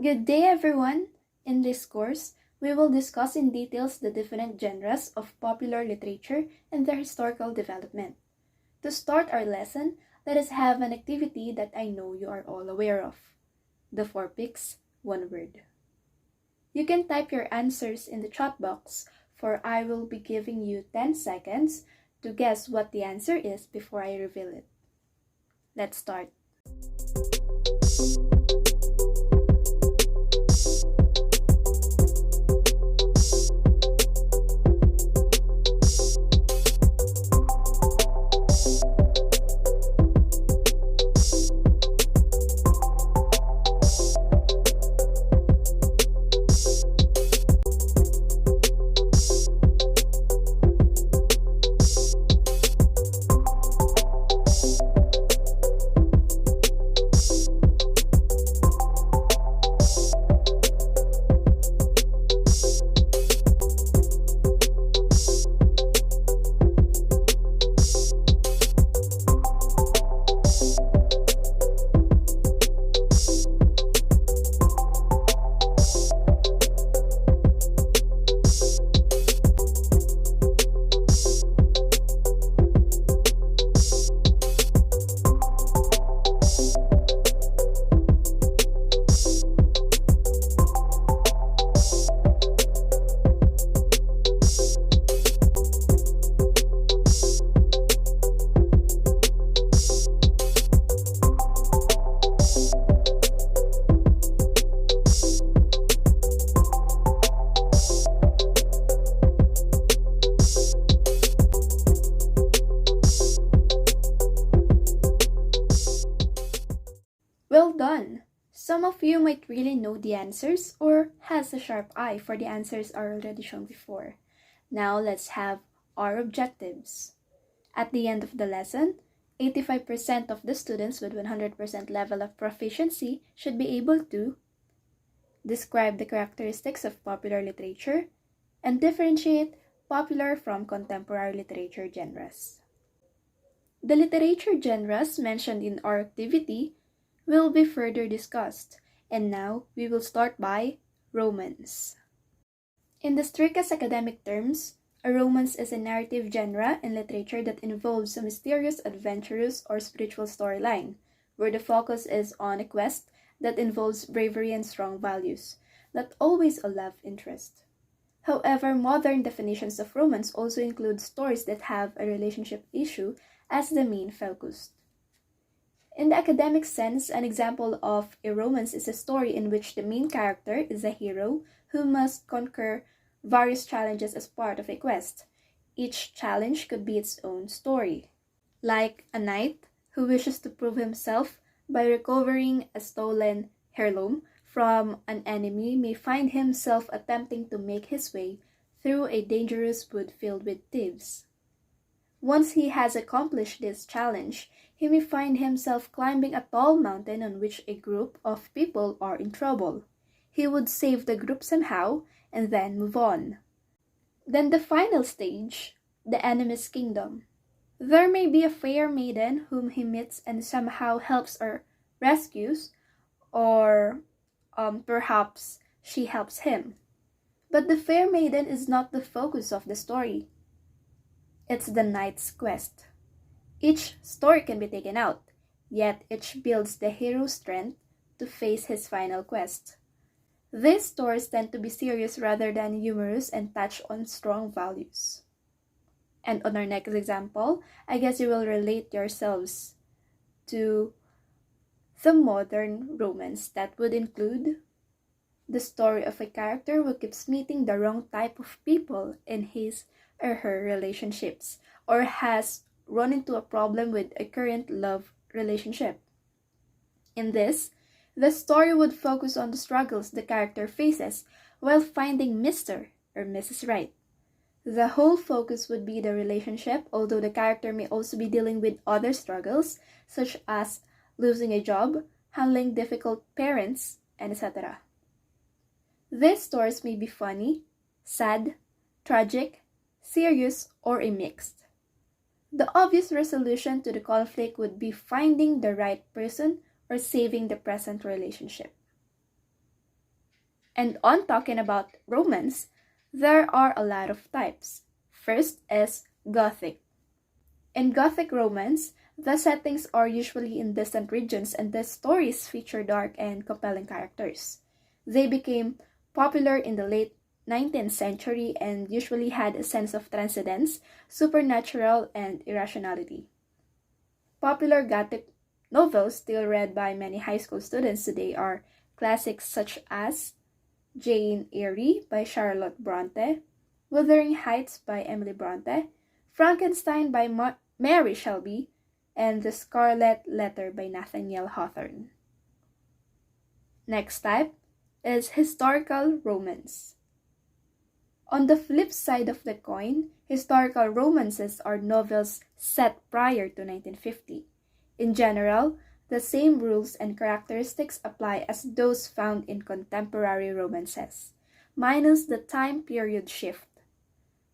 Good day, everyone! In this course, we will discuss in details the different genres of popular literature and their historical development. To start our lesson, let us have an activity that I know you are all aware of. The 4 picks, 1 word. You can type your answers in the chat box, for I will be giving you 10 seconds to guess what the answer is before I reveal it. Let's start. Well done! Some of you might really know the answers or has a sharp eye for the answers are already shown before. Now let's have our objectives. At the end of the lesson, 85% of the students with 100% level of proficiency should be able to describe the characteristics of popular literature and differentiate popular from contemporary literature genres. The literature genres mentioned in our activity will be further discussed, and now we will start by romance. In the strictest academic terms, a romance is a narrative genre in literature that involves a mysterious, adventurous, or spiritual storyline, where the focus is on a quest that involves bravery and strong values, not always a love interest. However, modern definitions of romance also include stories that have a relationship issue as the main focus. In the academic sense, an example of a romance is a story in which the main character is a hero who must conquer various challenges as part of a quest. Each challenge could be its own story, like a knight who wishes to prove himself by recovering a stolen heirloom from an enemy may find himself attempting to make his way through a dangerous wood filled with thieves. Once he has accomplished this challenge, he may find himself climbing a tall mountain on which a group of people are in trouble. He would save the group somehow and then move on. Then the final stage, the enemy's kingdom. There may be a fair maiden whom he meets and somehow helps or rescues, or perhaps she helps him. But the fair maiden is not the focus of the story. It's the knight's quest. Each story can be taken out, yet each builds the hero's strength to face his final quest. These stories tend to be serious rather than humorous and touch on strong values. And on our next example, I guess you will relate yourselves to the modern romance that would include the story of a character who keeps meeting the wrong type of people in his or her relationships, or has run into a problem with a current love relationship. In this, the story would focus on the struggles the character faces while finding Mr. or Mrs. Right. The whole focus would be the relationship, although the character may also be dealing with other struggles, such as losing a job, handling difficult parents, and etc. These stories may be funny, sad, tragic, serious, or a mixed. The obvious resolution to the conflict would be finding the right person or saving the present relationship. And on talking about romance, there are a lot of types. First is Gothic. In Gothic romance, the settings are usually in distant regions and the stories feature dark and compelling characters. They became popular in the late 19th century and usually had a sense of transcendence, supernatural, and irrationality. Popular Gothic novels still read by many high school students today are classics such as Jane Eyre by Charlotte Bronte, Wuthering Heights by Emily Bronte, Frankenstein by Mary Shelley, and The Scarlet Letter by Nathaniel Hawthorne. Next type is historical romance. On the flip side of the coin, historical romances are novels set prior to 1950. In general, the same rules and characteristics apply as those found in contemporary romances, minus the time period shift.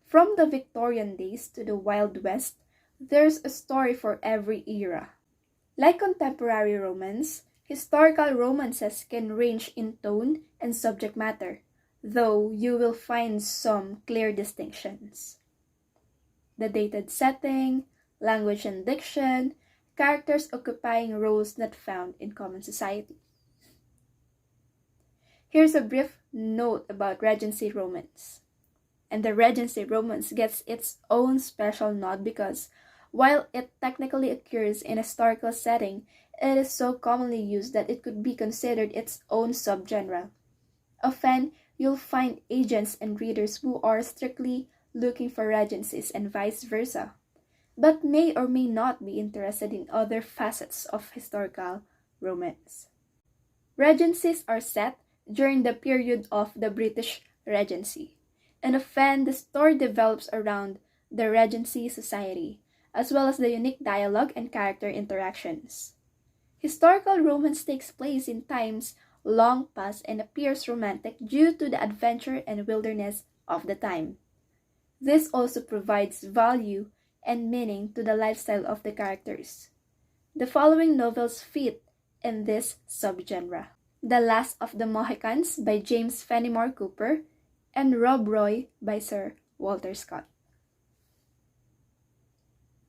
From the Victorian days to the Wild West, there's a story for every era. Like contemporary romance, historical romances can range in tone and subject matter, though you will find some clear distinctions. The dated setting, language and diction, characters occupying roles not found in common society. Here's a brief note about Regency romance. And the Regency romance gets its own special nod because, while it technically occurs in a historical setting, it is so commonly used that it could be considered its own subgenre. Often, you'll find agents and readers who are strictly looking for regencies and vice versa, but may or may not be interested in other facets of historical romance. Regencies are set during the period of the British Regency, and often the story develops around the Regency society, as well as the unique dialogue and character interactions. Historical romance takes place in times long past and appears romantic due to the adventure and wilderness of the time. This also provides value and meaning to the lifestyle of the characters. The following novels fit in this subgenre: The Last of the Mohicans by James Fenimore Cooper and Rob Roy by Sir Walter Scott.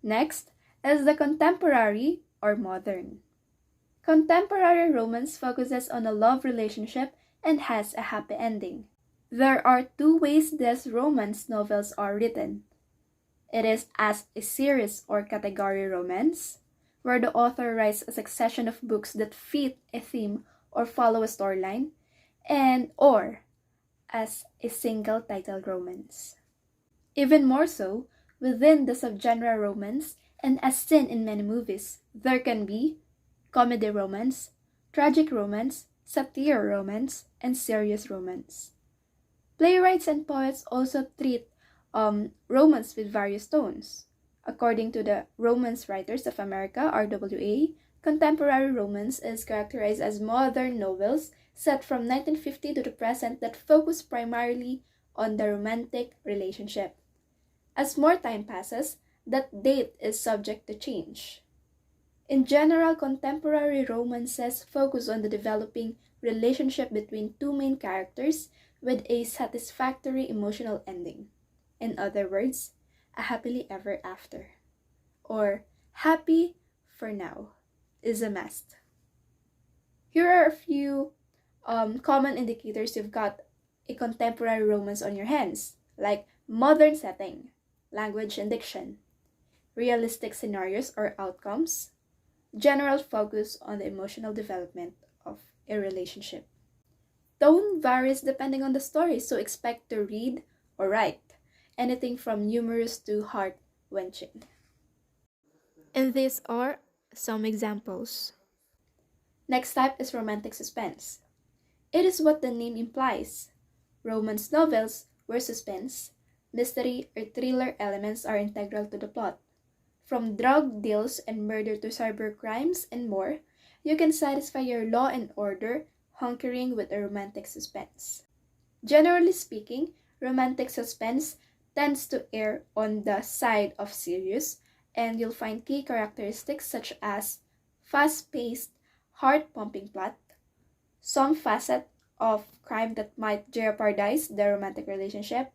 Next is the contemporary or modern. Contemporary romance focuses on a love relationship and has a happy ending. There are two ways these romance novels are written. It is as a series or category romance, where the author writes a succession of books that fit a theme or follow a storyline, and or as a single title romance. Even more so, within the subgenre romance, and as seen in many movies, there can be comedy romance, tragic romance, satire romance, and serious romance. Playwrights and poets also treat romance with various tones. According to the Romance Writers of America, RWA, contemporary romance is characterized as modern novels set from 1950 to the present that focus primarily on the romantic relationship. As more time passes, that date is subject to change. In general, contemporary romances focus on the developing relationship between two main characters with a satisfactory emotional ending. In other words, a happily ever after, or happy for now, is a must. Here are a few common indicators you've got a contemporary romance on your hands, like modern setting, language and diction, realistic scenarios or outcomes, general focus on the emotional development of a relationship. Tone varies depending on the story, so expect to read or write anything from humorous to heart-wrenching. And these are some examples. Next type is romantic suspense. It is what the name implies. Romance novels where suspense, mystery, or thriller elements are integral to the plot. From drug deals and murder to cyber crimes and more, you can satisfy your law and order hunkering with a romantic suspense. Generally speaking, romantic suspense tends to err on the side of serious, and you'll find key characteristics such as fast-paced, heart-pumping plot, some facet of crime that might jeopardize the romantic relationship,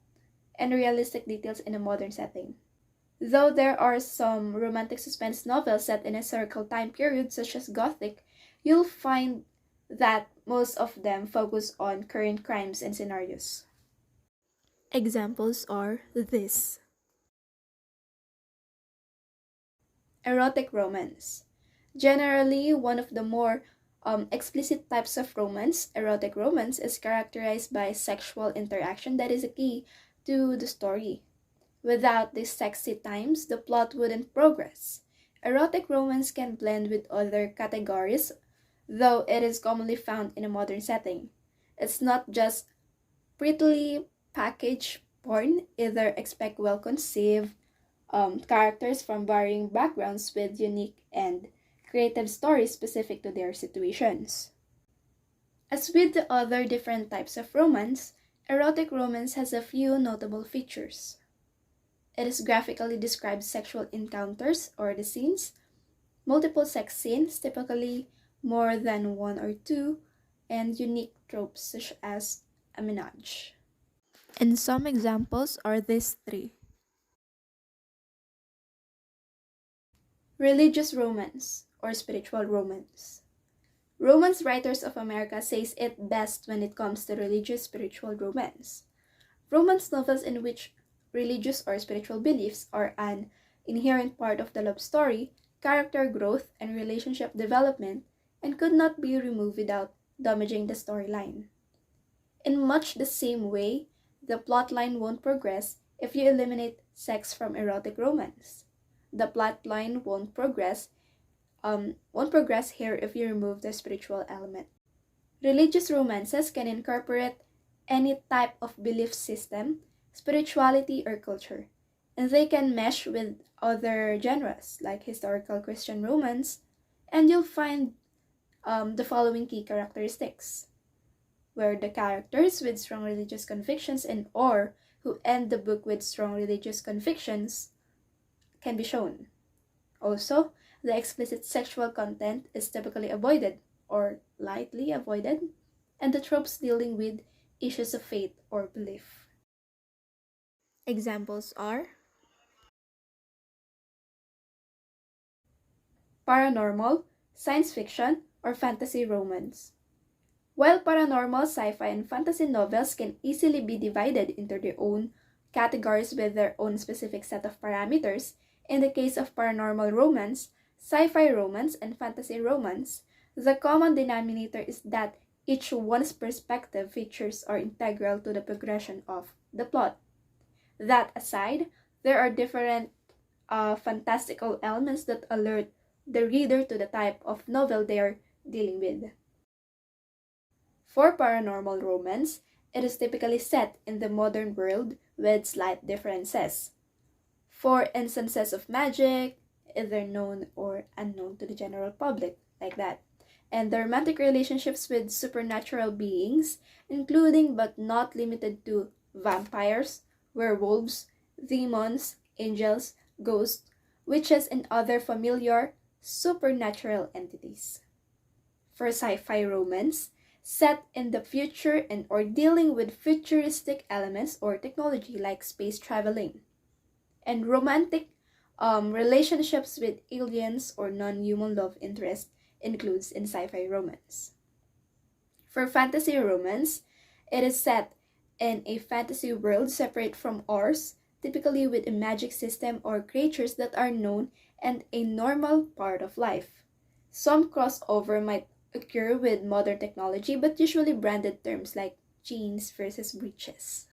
and realistic details in a modern setting. Though there are some romantic suspense novels set in a historical time period, such as Gothic, you'll find that most of them focus on current crimes and scenarios. Examples are this: erotic romance. Generally, one of the more explicit types of romance, erotic romance, is characterized by sexual interaction that is a key to the story. Without these sexy times, the plot wouldn't progress. Erotic romance can blend with other categories, though it is commonly found in a modern setting. It's not just prettily packaged porn, either expect well conceived characters from varying backgrounds with unique and creative stories specific to their situations. As with the other different types of romance, erotic romance has a few notable features. It is graphically describes sexual encounters or the scenes, multiple sex scenes, typically more than one or two, and unique tropes such as a menage. And some examples are these three. Religious romance or spiritual romance. Romance Writers of America says it best when it comes to religious spiritual romance. Romance novels in which religious or spiritual beliefs are an inherent part of the love story, character growth, and relationship development, and could not be removed without damaging the storyline. In much the same way, the plotline won't progress if you eliminate sex from erotic romance. The plotline won't progress here if you remove the spiritual element. Religious romances can incorporate any type of belief system, spirituality, or culture, and they can mesh with other genres like historical Christian romance, and you'll find the following key characteristics, where the characters with strong religious convictions and or who end the book with strong religious convictions can be shown. Also, the explicit sexual content is typically avoided or lightly avoided, and the tropes dealing with issues of faith or belief. Examples are paranormal, science fiction, or fantasy romance. While paranormal, sci-fi, and fantasy novels can easily be divided into their own categories with their own specific set of parameters, in the case of paranormal romance, sci-fi romance, and fantasy romance, the common denominator is that each one's perspective features are integral to the progression of the plot. That aside, there are different fantastical elements that alert the reader to the type of novel they are dealing with. For paranormal romance, it is typically set in the modern world with slight differences. For instances of magic, either known or unknown to the general public, like that. And the romantic relationships with supernatural beings, including but not limited to vampires, werewolves, demons, angels, ghosts, witches, and other familiar supernatural entities. For sci-fi romance, set in the future and or dealing with futuristic elements or technology like space traveling. And romantic relationships with aliens or non-human love interest includes in sci-fi romance. For fantasy romance, it is set in a fantasy world separate from ours, typically with a magic system or creatures that are known and a normal part of life. Some crossover might occur with modern technology, but usually branded terms like jeans versus breeches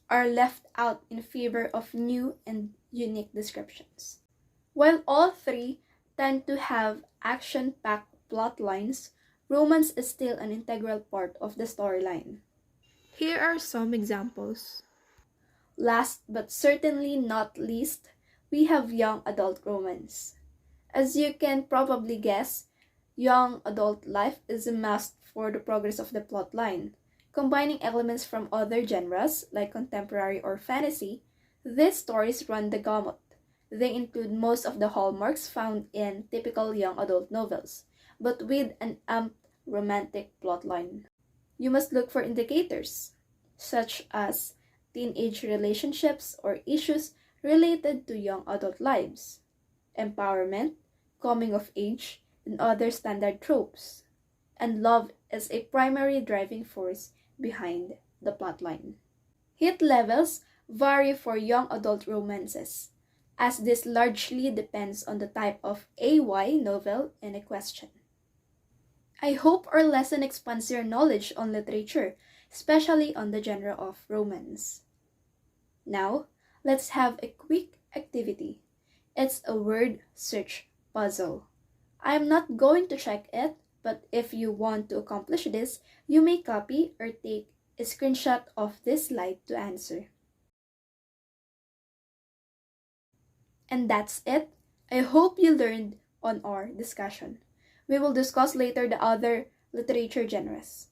are left out in favor of new and unique descriptions. While all three tend to have action-packed plot lines, romance is still an integral part of the storyline. Here are some examples. Last but certainly not least, we have young adult romance. As you can probably guess, young adult life is a must for the progress of the plot line. Combining elements from other genres, like contemporary or fantasy, these stories run the gamut. They include most of the hallmarks found in typical young adult novels, but with an amped romantic plotline. You must look for indicators, such as teenage relationships or issues related to young adult lives, empowerment, coming of age, and other standard tropes. And love is a primary driving force behind the plotline. Hit levels vary for young adult romances, as this largely depends on the type of AY novel in question. I hope our lesson expands your knowledge on literature, especially on the genre of romance. Now, let's have a quick activity. It's a word search puzzle. I'm not going to check it, but if you want to accomplish this, you may copy or take a screenshot of this slide to answer. And that's it. I hope you learned on our discussion. We will discuss later the other literature genres.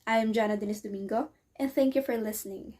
I am Jana Denise Domingo, and thank you for listening.